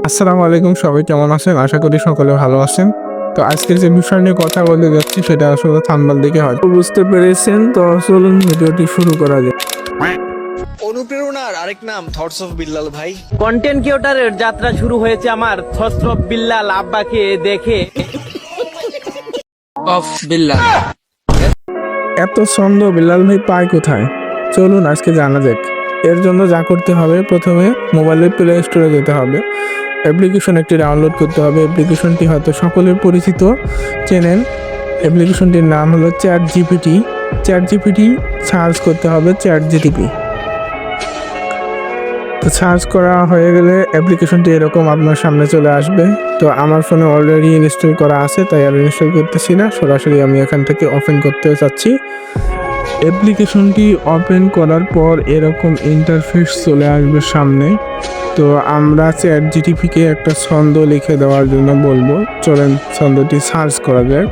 আসসালামু আলাইকুম, সবাই কেমন আছেন? আশা করি সকলে ভালো আছেন। তো আজকের যে বিষয় নিয়ে কথা বলতে যাচ্ছি সেটা আসলে থাম্বনেল দেখে হয়তো বুঝতে পেরেছেন। তো চলুন ভিডিওটি শুরু করা যাক। অনুপ্রেরণার আরেক নাম থটস অফ বিল্লাল ভাই। কন্টেন্ট ক্রিয়েটরের যাত্রা শুরু হয়েছে আমার ছত্রপ বিল্লাল আব্বাকে দেখে। অফ বিল্লাহ। এত ছন্দ বিল্লাল ভাই পায় কোথায়? চলুন আজকে জানা যাক। এর জন্য যা করতে হবে, প্রথমে মোবাইলের প্লে স্টোরে যেতে হবে। অ্যাপ্লিকেশন একটি ডাউনলোড করতে হবে। অ্যাপ্লিকেশনটি হয়তো সকলের পরিচিত, চেনেন। অ্যাপ্লিকেশনটির নাম হলো chat GPT. Chat GPT search করতে হবে চ্যাট জিটিপি। তো সার্চ করা হয়ে গেলে অ্যাপ্লিকেশনটি এরকম আপনার সামনে চলে আসবে। তো আমার ফোনে অলরেডি ইনস্টল করা আছে, তাই আর ইনস্টল করতেছি না, সরাসরি আমি এখান থেকে ওপেন করতে চাচ্ছি। অ্যাপ্লিকেশনটি ওপেন করার পর এরকম ইন্টারফেস চলে আসবে সামনে। তো আমরা চ্যাট জিটিপিকে একটা ছন্দ লিখে দেওয়ার জন্য বলবো। চলেন ছন্দটি সার্চ করা যাক।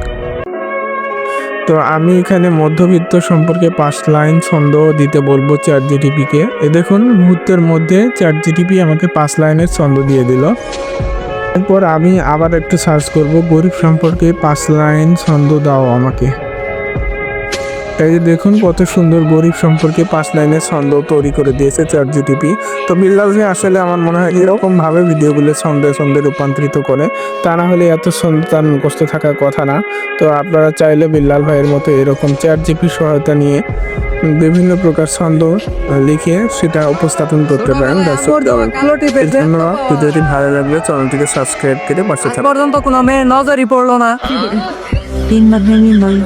তো আমি এখানে মধ্যবিত্ত সম্পর্কে 5 লাইন ছন্দ দিতে বলবো চ্যাট জিটিপিকে। দেখুন মুহূর্তের মধ্যে চ্যাট জিটিপি আমাকে 5 লাইনের ছন্দ দিয়ে দিল। এরপর আমি আবার একটু সার্চ করব, গরিব সম্পর্কে 5 লাইন ছন্দ দাও আমাকে। এই যে দেখুন কত সুন্দর গরিব সম্পর্কে 5 লাইনের ছন্দ তৈরি করে দিয়েছে চ্যাট জিটিপি। তো বিল্লাল ভাই আসলে আমার মনে হয় এরকম ভাবে ভিডিওগুলো ছন্দে ছন্দে রূপান্তরিত করে, তা না হলে এত ছন্দ তার মুখস্থ থাকার কথা না। তো আপনারা চাইলে বিল্লাল ভাইয়ের মতো এরকম চ্যাট জিপির সহায়তা নিয়ে বিভিন্ন প্রকার ছন্দ লিখে সেটা উপস্থাপন করতে পারেন। ধন্যবাদ। ভিডিওটি ভালো লাগলে চ্যানেলটিকে সাবস্ক্রাইব করে পাশে থাকুন। পর্যন্ত কোনো মেয়ে নজরই পড়লো না। 3 বার ভেঙে নয়।